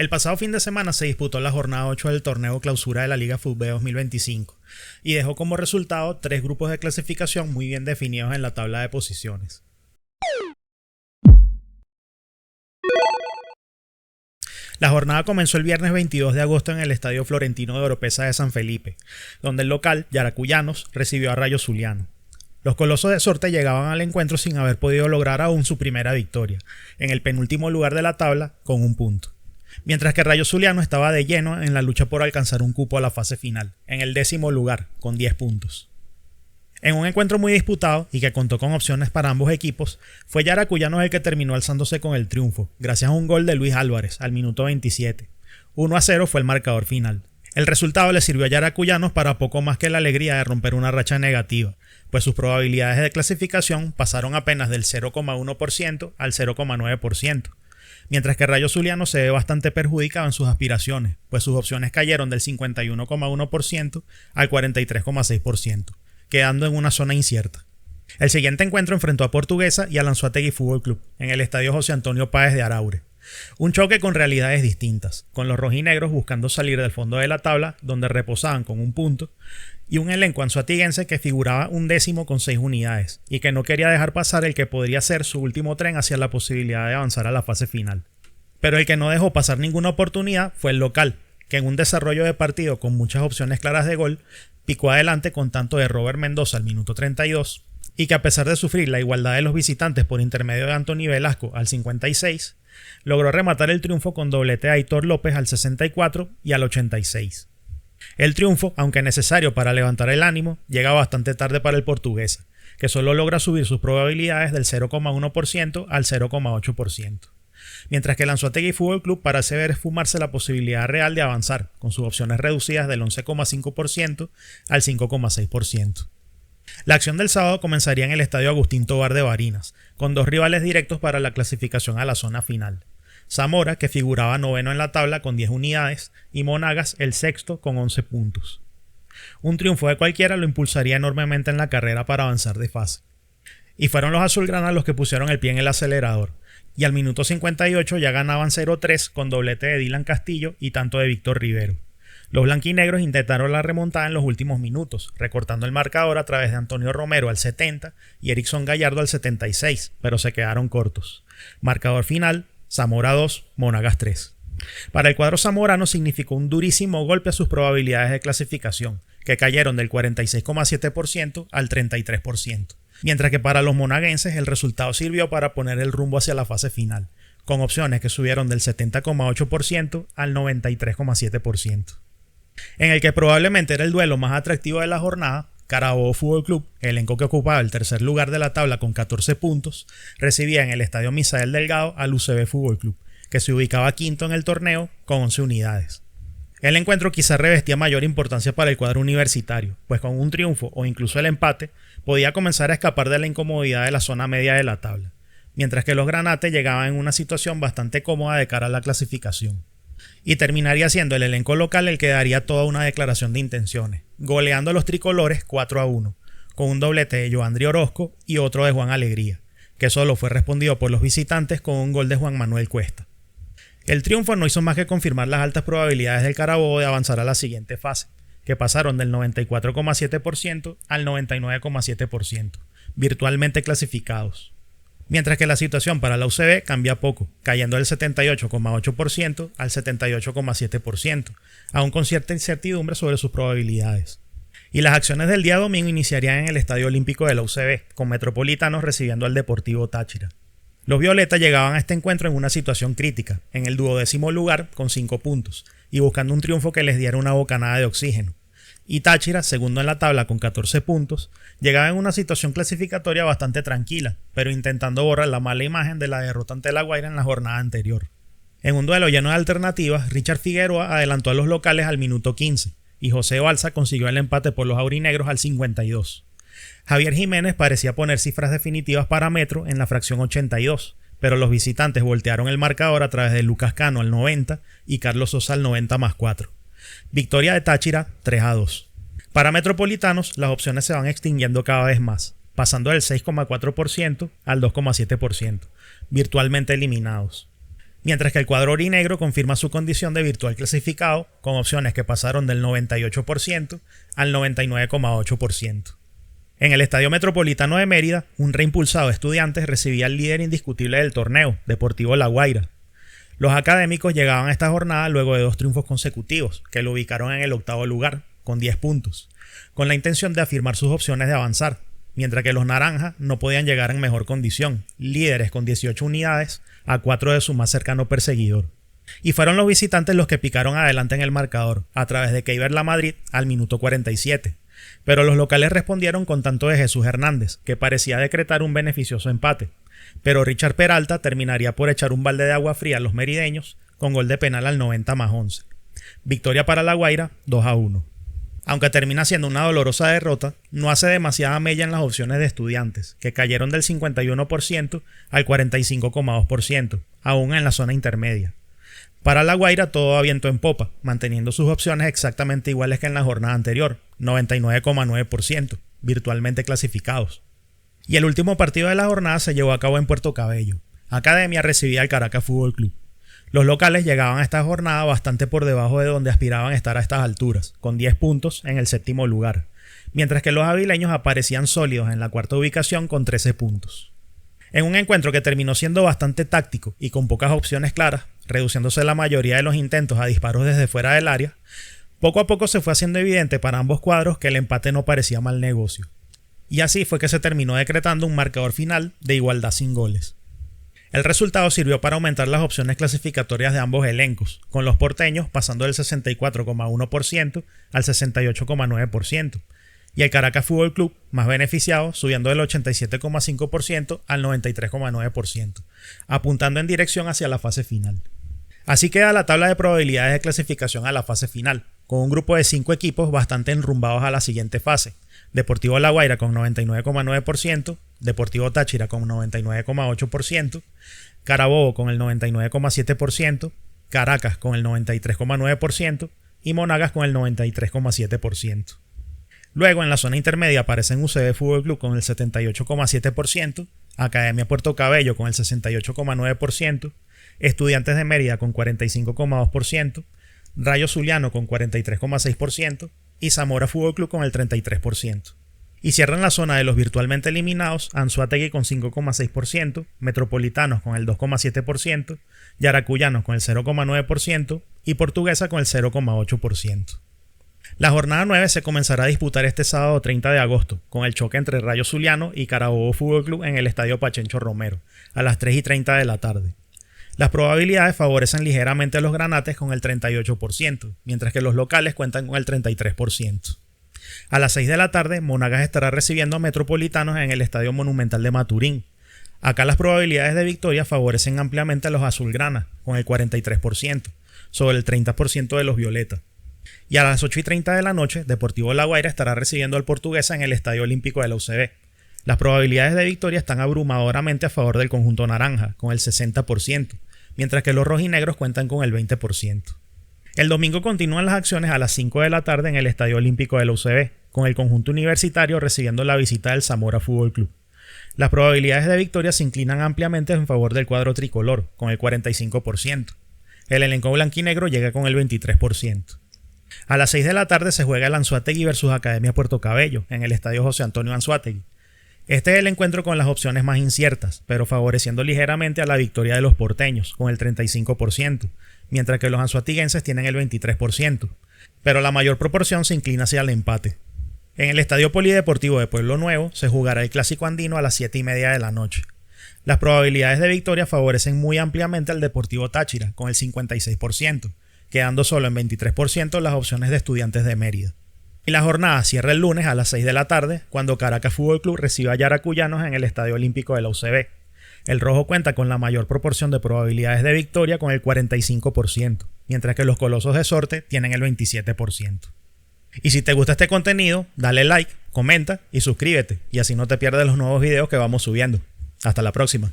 El pasado fin de semana se disputó la jornada 8 del torneo clausura de la Liga Fútbol 2025 y dejó como resultado 3 grupos de clasificación muy bien definidos en la tabla de posiciones. La jornada comenzó el viernes 22 de agosto en el Estadio Florentino de Oropesa de San Felipe, donde el local, Yaracuyanos, recibió a Rayo Zuliano. Los Colosos de Sorte llegaban al encuentro sin haber podido lograr aún su primera victoria, en el penúltimo lugar de la tabla con 1 punto. Mientras que Rayo Zuliano estaba de lleno en la lucha por alcanzar un cupo a la fase final, en el 10º lugar, con 10 puntos. En un encuentro muy disputado y que contó con opciones para ambos equipos, fue Yaracuyanos el que terminó alzándose con el triunfo, gracias a un gol de Luis Álvarez al minuto 27. 1-0 fue el marcador final. El resultado le sirvió a Yaracuyanos para poco más que la alegría de romper una racha negativa, pues sus probabilidades de clasificación pasaron apenas del 0,1% al 0,9%, mientras que Rayo Zuliano se ve bastante perjudicado en sus aspiraciones, pues sus opciones cayeron del 51,1% al 43,6%, quedando en una zona incierta. El siguiente encuentro enfrentó a Portuguesa y a Anzoátegui Fútbol Club, en el estadio José Antonio Páez de Araure. Un choque con realidades distintas, con los rojinegros buscando salir del fondo de la tabla, donde reposaban con 1 punto, y un elenco anzoatiguense que figuraba 10º con 6 unidades, y que no quería dejar pasar el que podría ser su último tren hacia la posibilidad de avanzar a la fase final. Pero el que no dejó pasar ninguna oportunidad fue el local, que en un desarrollo de partido con muchas opciones claras de gol, picó adelante con tanto de Robert Mendoza al minuto 32, y que a pesar de sufrir la igualdad de los visitantes por intermedio de Anthony Velasco al 56, logró rematar el triunfo con doblete de Aitor López al 64 y al 86. El triunfo, aunque necesario para levantar el ánimo, llega bastante tarde para el Portuguesa, que solo logra subir sus probabilidades del 0,1% al 0,8%. Mientras que el Anzoátegui Fútbol Club parece ver esfumarse la posibilidad real de avanzar, con sus opciones reducidas del 11,5% al 5,6%. La acción del sábado comenzaría en el Estadio Agustín Tobar de Barinas, con 2 rivales directos para la clasificación a la zona final. Zamora, que figuraba 9º en la tabla con 10 unidades, y Monagas, el 6º, con 11 puntos. Un triunfo de cualquiera lo impulsaría enormemente en la carrera para avanzar de fase. Y fueron los azulgranas los que pusieron el pie en el acelerador, y al minuto 58 ya ganaban 0-3 con doblete de Dylan Castillo y tanto de Víctor Rivero. Los blanquinegros intentaron la remontada en los últimos minutos, recortando el marcador a través de Antonio Romero al 70 y Erickson Gallardo al 76, pero se quedaron cortos. Marcador final, Zamora 2, Monagas 3. Para el cuadro zamorano significó un durísimo golpe a sus probabilidades de clasificación, que cayeron del 46,7% al 33%, mientras que para los monaguenses el resultado sirvió para poner el rumbo hacia la fase final, con opciones que subieron del 70,8% al 93,7%. En el que probablemente era el duelo más atractivo de la jornada, Carabobo Fútbol Club, elenco que ocupaba el tercer lugar de la tabla con 14 puntos, recibía en el Estadio Misael Delgado al UCB Fútbol Club, que se ubicaba quinto en el torneo con 11 unidades. El encuentro quizá revestía mayor importancia para el cuadro universitario, pues con un triunfo o incluso el empate podía comenzar a escapar de la incomodidad de la zona media de la tabla, mientras que los granates llegaban en una situación bastante cómoda de cara a la clasificación. Y terminaría siendo el elenco local el que daría toda una declaración de intenciones, goleando a los tricolores 4-1, con un doblete de Joandri Orozco y otro de Juan Alegría, que solo fue respondido por los visitantes con un gol de Juan Manuel Cuesta. El triunfo no hizo más que confirmar las altas probabilidades del Carabobo de avanzar a la siguiente fase, que pasaron del 94,7% al 99,7%, virtualmente clasificados. Mientras que la situación para la UCB cambia poco, cayendo del 78,8% al 78,7%, aún con cierta incertidumbre sobre sus probabilidades. Y las acciones del día domingo iniciarían en el Estadio Olímpico de la UCB, con Metropolitanos recibiendo al Deportivo Táchira. Los violetas llegaban a este encuentro en una situación crítica, en el 12º lugar con 5 puntos, y buscando un triunfo que les diera una bocanada de oxígeno. Y Táchira, segundo en la tabla con 14 puntos, llegaba en una situación clasificatoria bastante tranquila, pero intentando borrar la mala imagen de la derrota ante La Guaira en la jornada anterior. En un duelo lleno de alternativas, Richard Figueroa adelantó a los locales al minuto 15, y José Balsa consiguió el empate por los aurinegros al 52. Javier Jiménez parecía poner cifras definitivas para Metro en la fracción 82, pero los visitantes voltearon el marcador a través de Lucas Cano al 90 y Carlos Sosa al 90+4. Victoria de Táchira 3-2. Para Metropolitanos, las opciones se van extinguiendo cada vez más, pasando del 6,4% al 2,7%, virtualmente eliminados. mientras que el cuadro aurinegro confirma su condición de virtual clasificado con opciones que pasaron del 98% al 99,8%. En el Estadio Metropolitano de Mérida, un reimpulsado Estudiantes recibía al líder indiscutible del torneo, Deportivo La Guaira. Los académicos llegaban a esta jornada luego de 2 triunfos consecutivos, que lo ubicaron en el 8º lugar, con 10 puntos, con la intención de afirmar sus opciones de avanzar, mientras que los naranjas no podían llegar en mejor condición, líderes con 18 unidades a 4 de su más cercano perseguidor. Y fueron los visitantes los que picaron adelante en el marcador, a través de Keiber Lamadrid al minuto 47. Pero los locales respondieron con tanto de Jesús Hernández, que parecía decretar un beneficioso empate. Pero Richard Peralta terminaría por echar un balde de agua fría a los merideños, con gol de penal al 90+11. Victoria para La Guaira, 2-1. Aunque termina siendo una dolorosa derrota, no hace demasiada mella en las opciones de Estudiantes, que cayeron del 51% al 45,2%, aún en la zona intermedia. Para La Guaira todo va viento en popa, manteniendo sus opciones exactamente iguales que en la jornada anterior, 99,9%, virtualmente clasificados. Y el último partido de la jornada se llevó a cabo en Puerto Cabello. Academia recibía al Caracas Fútbol Club. Los locales llegaban a esta jornada bastante por debajo de donde aspiraban a estar a estas alturas, con 10 puntos en el 7º lugar, mientras que los avileños aparecían sólidos en la 4ª ubicación con 13 puntos. En un encuentro que terminó siendo bastante táctico y con pocas opciones claras, reduciéndose la mayoría de los intentos a disparos desde fuera del área, poco a poco se fue haciendo evidente para ambos cuadros que el empate no parecía mal negocio. Y así fue que se terminó decretando un marcador final de igualdad sin goles. El resultado sirvió para aumentar las opciones clasificatorias de ambos elencos, con los porteños pasando del 64,1% al 68,9%, y el Caracas Fútbol Club, más beneficiado, subiendo del 87,5% al 93,9%, apuntando en dirección hacia la fase final. Así queda la tabla de probabilidades de clasificación a la fase final, con un grupo de 5 equipos bastante enrumbados a la siguiente fase: Deportivo La Guaira con 99,9%, Deportivo Táchira con 99,8%, Carabobo con el 99,7%, Caracas con el 93,9% y Monagas con el 93,7%. Luego en la zona intermedia aparecen UCB Fútbol Club con el 78,7%, Academia Puerto Cabello con el 68,9%, Estudiantes de Mérida con 45,2%, Rayo Zuliano con 43,6% y Zamora Fútbol Club con el 33%. Y cierran la zona de los virtualmente eliminados Anzoátegui con 5,6%, Metropolitanos con el 2,7%, Yaracuyanos con el 0,9% y Portuguesa con el 0,8%. La jornada 9 se comenzará a disputar este sábado 30 de agosto, con el choque entre Rayo Zuliano y Carabobo Fútbol Club en el Estadio Pachencho Romero, a las 3:30 de la tarde. Las probabilidades favorecen ligeramente a los granates con el 38%, mientras que los locales cuentan con el 33%. A las 6 de la tarde, Monagas estará recibiendo a Metropolitanos en el Estadio Monumental de Maturín. Acá las probabilidades de victoria favorecen ampliamente a los azulgrana, con el 43%, sobre el 30% de los violetas. Y a las 8:30 de la noche, Deportivo La Guaira estará recibiendo al Portuguesa en el Estadio Olímpico de la UCB. Las probabilidades de victoria están abrumadoramente a favor del conjunto naranja, con el 60%, mientras que los rojinegros cuentan con el 20%. El domingo continúan las acciones a las 5 de la tarde en el Estadio Olímpico de la UCB, con el conjunto universitario recibiendo la visita del Zamora Fútbol Club. Las probabilidades de victoria se inclinan ampliamente en favor del cuadro tricolor, con el 45%. El elenco blanquinegro llega con el 23%. A las 6 de la tarde se juega el Anzoátegui versus Academia Puerto Cabello, en el Estadio José Antonio Anzoátegui. Este es el encuentro con las opciones más inciertas, pero favoreciendo ligeramente a la victoria de los porteños, con el 35%, mientras que los anzoatiguenses tienen el 23%, pero la mayor proporción se inclina hacia el empate. En el Estadio Polideportivo de Pueblo Nuevo se jugará el Clásico Andino a las 7:30 de la noche. Las probabilidades de victoria favorecen muy ampliamente al Deportivo Táchira, con el 56%, quedando solo en 23% las opciones de Estudiantes de Mérida. Y la jornada cierra el lunes a las 6 de la tarde, cuando Caracas Fútbol Club recibe a Yaracuyanos en el Estadio Olímpico de la UCB. El rojo cuenta con la mayor proporción de probabilidades de victoria con el 45%, mientras que los Colosos de Sorte tienen el 27%. Y si te gusta este contenido, dale like, comenta y suscríbete, y así no te pierdes los nuevos videos que vamos subiendo. Hasta la próxima.